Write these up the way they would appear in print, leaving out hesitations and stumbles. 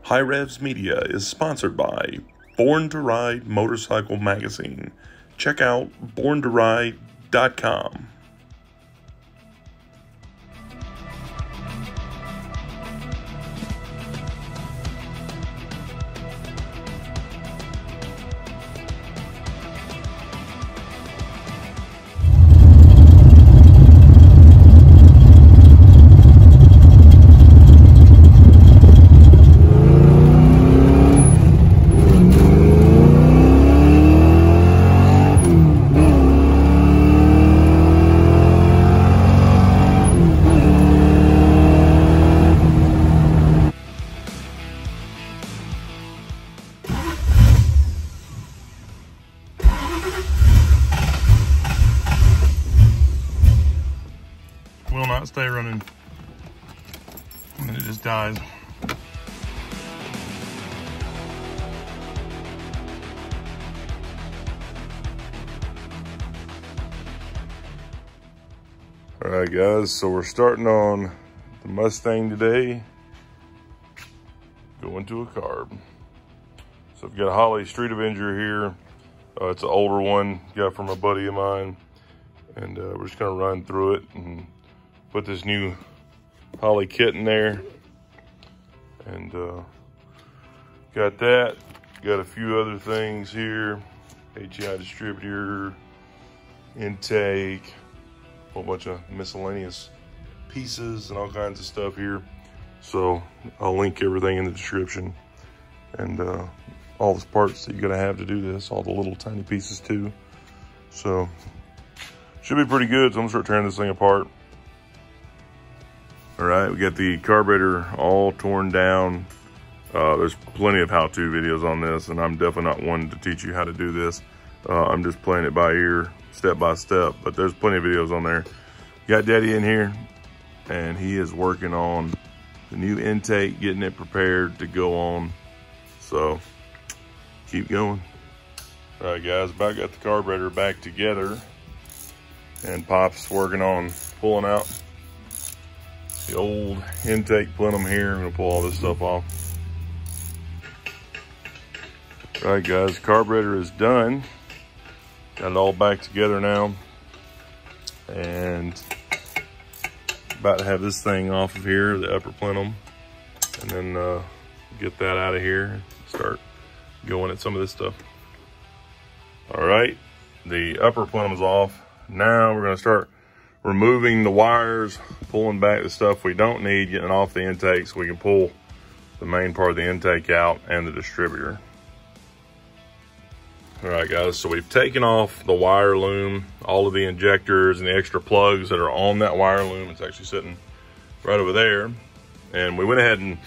Hirevz Media is sponsored by Born to Ride Motorcycle Magazine. Check out borntoride.com. Will not stay running, and then it just dies. All right, guys, so we're starting on the Mustang today, going to a carb. So we've got a Holley Street Avenger here. It's an older one, got from a buddy of mine, and we're just gonna run through it and put this new Holley kit in there. And got that. Got a few other things here. HEI distributor, intake, a whole bunch of miscellaneous pieces and all kinds of stuff here. So I'll link everything in the description. And all the parts that you're gonna have to do this, all the little tiny pieces too. So should be pretty good. So I'm gonna start tearing this thing apart. All right, we got the carburetor all torn down. There's plenty of how-to videos on this, and I'm definitely not one to teach you how to do this. I'm just playing it by ear, step by step, but there's plenty of videos on there. Got Daddy in here, and he is working on the new intake, getting it prepared to go on. So keep going. All right, guys, about got the carburetor back together, and Pop's working on pulling out the old intake plenum here. I'm gonna pull all this stuff off. All right, guys, carburetor is done. Got it all back together now. And about to have this thing off of here, the upper plenum, and then get that out of here and start going at some of this stuff. All right, the upper plenum's off. Now we're gonna start removing the wires, pulling back the stuff we don't need, getting it off the intake so we can pull the main part of the intake out and the distributor. All right, guys, so we've taken off the wire loom, all of the injectors and the extra plugs that are on that wire loom. It's actually sitting right over there. And we went ahead and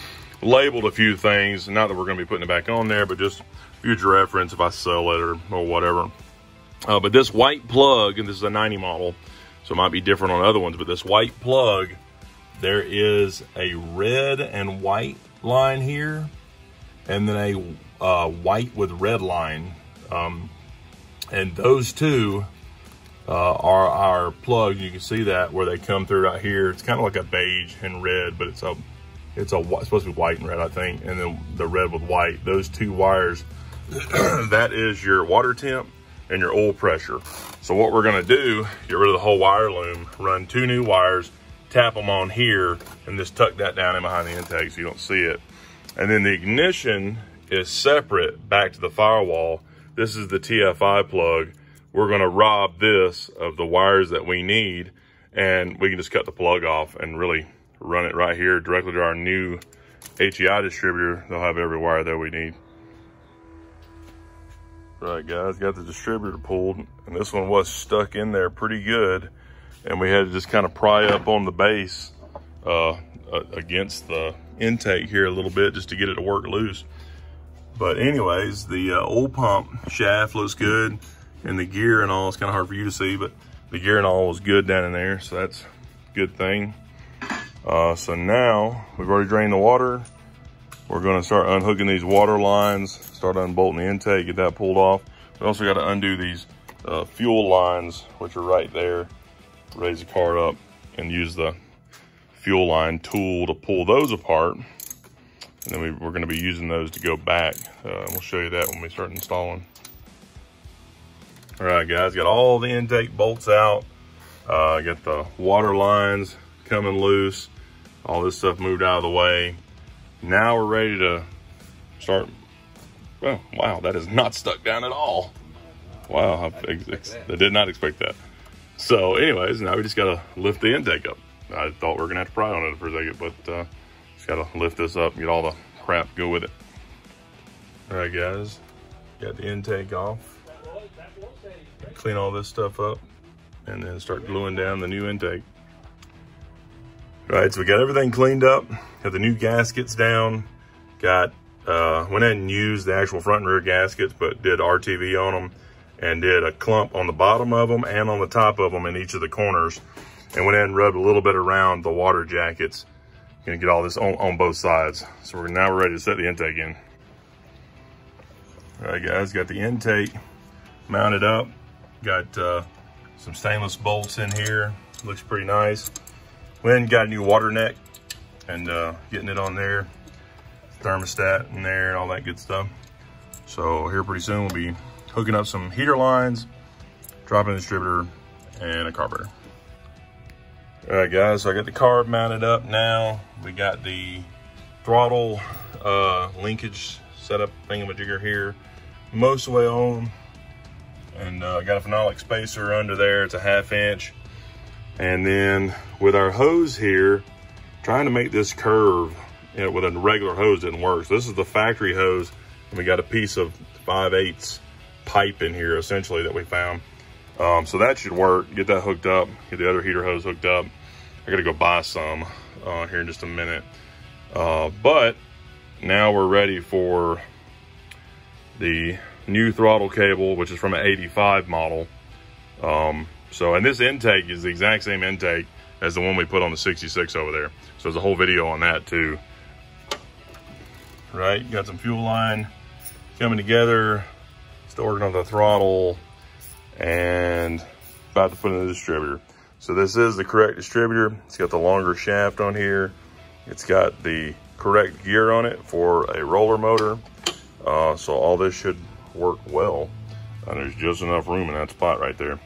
labeled a few things, not that we're gonna be putting it back on there, but just future reference if I sell it or whatever. But this white plug, and this is a 90 model, so it might be different on other ones, but this white plug, there is a red and white line here, and then a white with red line. And those two are our plugs. You can see that where they come through right here. It's kind of like a beige and red, but it's supposed to be white and red, I think. And then the red with white, those two wires, that is your water temp and your oil pressure. So what we're gonna do, get rid of the whole wire loom, run two new wires, tap them on here, and just tuck that down in behind the intake so you don't see it. And then the ignition is separate back to the firewall. This is the TFI plug. We're gonna rob this of the wires that we need, and we can just cut the plug off and really run it right here directly to our new HEI distributor. They'll have every wire that we need. Right, guys, got the distributor pulled, and this one was stuck in there pretty good, and we had to just kind of pry up on the base against the intake here a little bit just to get it to work loose. But anyways, the oil pump shaft looks good, and the gear and all, it's kind of hard for you to see, but the gear and all was good down in there, so that's a good thing. So now we've already drained the water. We're gonna start unhooking these water lines, start unbolting the intake, get that pulled off. We also got to undo these fuel lines, which are right there. Raise the car up and use the fuel line tool to pull those apart. And then we're gonna be using those to go back. We'll show you that when we start installing. All right, guys, got all the intake bolts out. Got the water lines coming loose. All this stuff moved out of the way. Now we're ready to start. Well, wow, that is not stuck down at all. Wow, I did not expect that. So anyways, now we just gotta lift the intake up. I thought we were gonna have to pry on it for a second, but just gotta lift this up and get all the crap go with it. All right, guys, got the intake off. Clean all this stuff up and then start gluing down the new intake. All right, so we got everything cleaned up, got the new gaskets down, went ahead and used the actual front and rear gaskets, but did RTV on them and did a clump on the bottom of them and on the top of them in each of the corners, and went ahead and rubbed a little bit around the water jackets. Gonna get all this on both sides. So now we're ready to set the intake in. All right, guys, got the intake mounted up. Got some stainless bolts in here. Looks pretty nice. Went and got a new water neck and getting it on there. Thermostat in there and all that good stuff. So here pretty soon we'll be hooking up some heater lines, dropping a distributor, and a carburetor. All right, guys, so I got the carb mounted up now. We got the throttle linkage setup thingamajigger here most of the way on. And got a phenolic spacer under there. It's a 1/2 inch. And then with our hose here, trying to make this curve, you know, with a regular hose didn't work. So this is the factory hose, and we got a piece of 5/8 pipe in here essentially that we found. So that should work. Get that hooked up, get the other heater hose hooked up. I gotta go buy some here in just a minute. But now we're ready for the new throttle cable, which is from an 85 model. And this intake is the exact same intake as the one we put on the 66 over there. So there's a whole video on that too. Right, got some fuel line coming together, still working on the throttle, and about to put in the distributor. So this is the correct distributor. It's got the longer shaft on here. It's got the correct gear on it for a roller motor. So all this should work well. And there's just enough room in that spot right there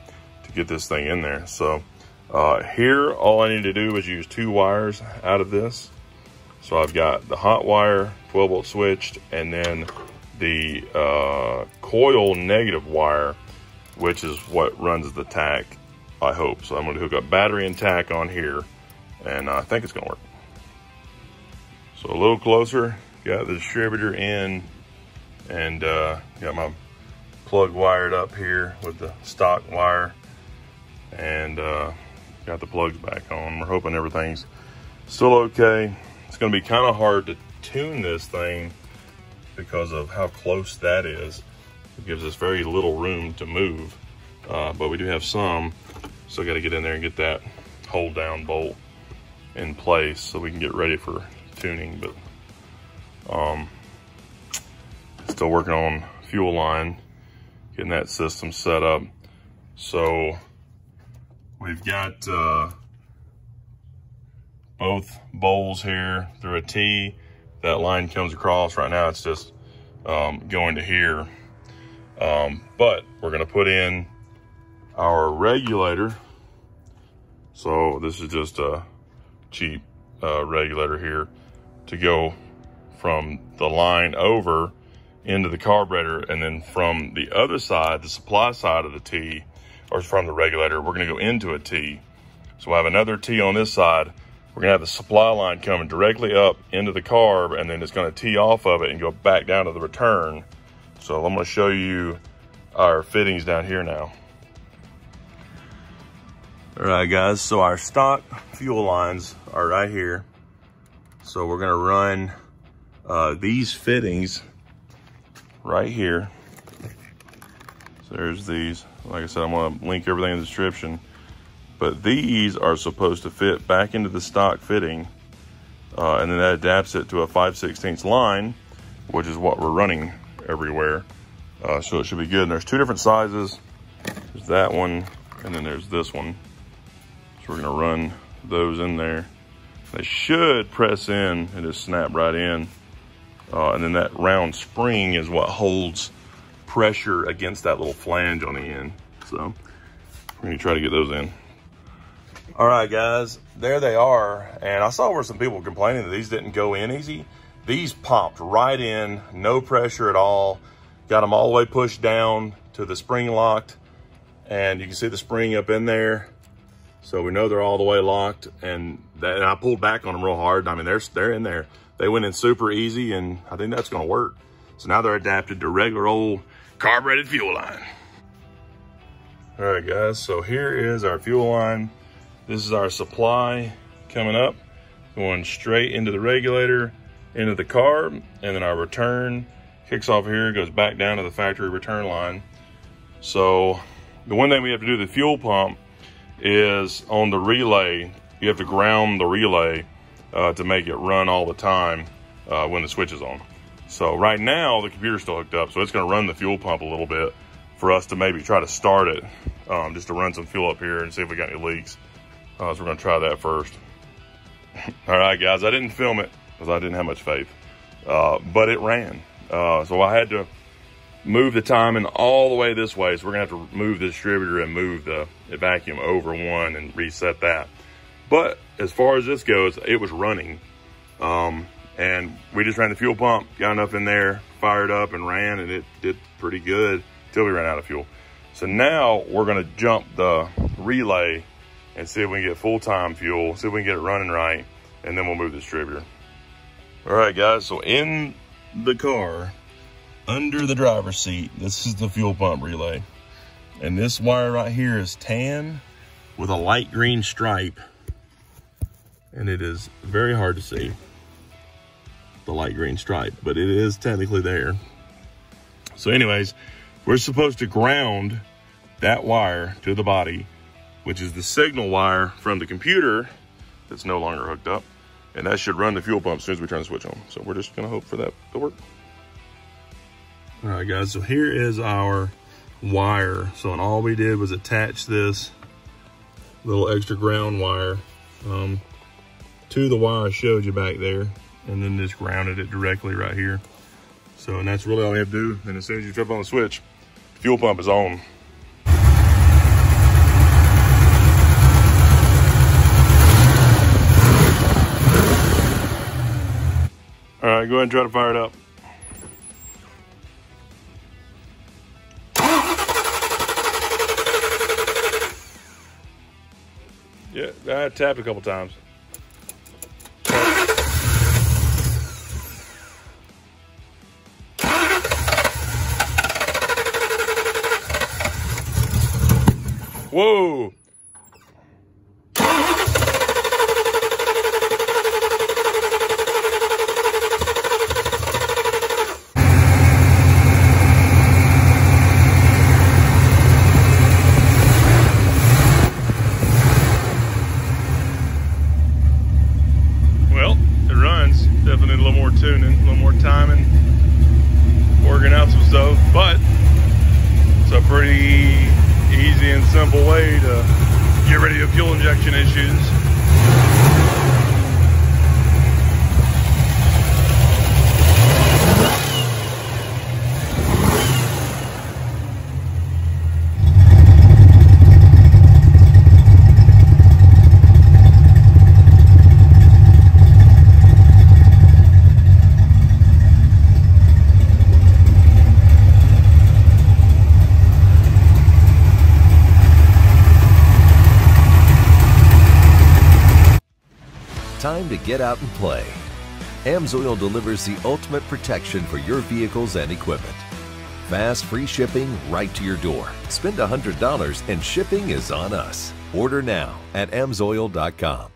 to get this thing in there. So here, all I need to do is use 2 wires out of this. So I've got the hot wire, 12 volt switched, and then the coil negative wire, which is what runs the tack, I hope. So I'm gonna hook up battery and tack on here, and I think it's gonna work. So a little closer, got the distributor in, and got my plug wired up here with the stock wire, and got the plugs back on. We're hoping everything's still okay. It's gonna be kind of hard to tune this thing because of how close that is. It gives us very little room to move, but we do have some. So got to get in there and get that hold down bolt in place so we can get ready for tuning. But still working on fuel line, getting that system set up. So we've got both bowls here through a T. That line comes across. Right now it's just going to here. But we're gonna put in our regulator. So this is just a cheap regulator here to go from the line over into the carburetor, and then from the other side, the supply side of the T, or from the regulator, we're gonna go into a T. So we'll have another T on this side. We're gonna have the supply line coming directly up into the carb, and then it's gonna tee off of it and go back down to the return. So I'm gonna show you our fittings down here now. All right, guys, so our stock fuel lines are right here. So we're gonna run these fittings right here. So there's these. Like I said, I'm gonna link everything in the description. But these are supposed to fit back into the stock fitting, and then that adapts it to a 5/16 line, which is what we're running everywhere. So it should be good. And there's 2 different sizes. There's that one, and then there's this one. So we're gonna run those in there. They should press in and just snap right in. And then that round spring is what holds pressure against that little flange on the end. So we're gonna try to get those in. All right, guys, there they are. And I saw where some people were complaining that these didn't go in easy. These popped right in, no pressure at all. Got them all the way pushed down to the spring locked. And you can see the spring up in there. So we know they're all the way locked. And I pulled back on them real hard. I mean, they're in there. They went in super easy, and I think that's gonna work. So now they're adapted to regular old carbureted fuel line. All right, guys, so here is our fuel line. This is our supply coming up, going straight into the regulator, into the carb, and then our return kicks off here, goes back down to the factory return line. So the one thing we have to do, the fuel pump, is on the relay. You have to ground the relay to make it run all the time when the switch is on. So right now the computer's still hooked up, so it's gonna run the fuel pump a little bit for us to maybe try to start it, just to run some fuel up here and see if we got any leaks. So we're gonna try that first. All right, guys, I didn't film it because I didn't have much faith, but it ran. So I had to move the timing all the way this way. So we're gonna have to move the distributor and move the vacuum over one and reset that. But as far as this goes, it was running. And we just ran the fuel pump, got enough in there, fired up and ran, and it did pretty good till we ran out of fuel. So now we're gonna jump the relay and see if we can get full-time fuel, see if we can get it running right, and then we'll move the distributor. All right, guys, so in the car, under the driver's seat, this is the fuel pump relay. And this wire right here is tan with a light green stripe, and it is very hard to see, the light green stripe, but it is technically there. So anyways, we're supposed to ground that wire to the body, which is the signal wire from the computer that's no longer hooked up. And that should run the fuel pump as soon as we turn the switch on. So we're just gonna hope for that to work. All right, guys, so here is our wire. So and all we did was attach this little extra ground wire to the wire I showed you back there, and then just grounded it directly right here. So, and that's really all we have to do. And as soon as you flip on the switch, the fuel pump is on. All right, go ahead and try to fire it up. Yeah, I tapped a couple times. Whoa. Well, it runs. Definitely a little more tuning, a little more timing, working out some stuff, but it's a pretty easy and simple way to get rid of your fuel injection issues. Time to get out and play. AMSOIL delivers the ultimate protection for your vehicles and equipment. Fast, free shipping right to your door. Spend $100 and shipping is on us. Order now at AMSOIL.com.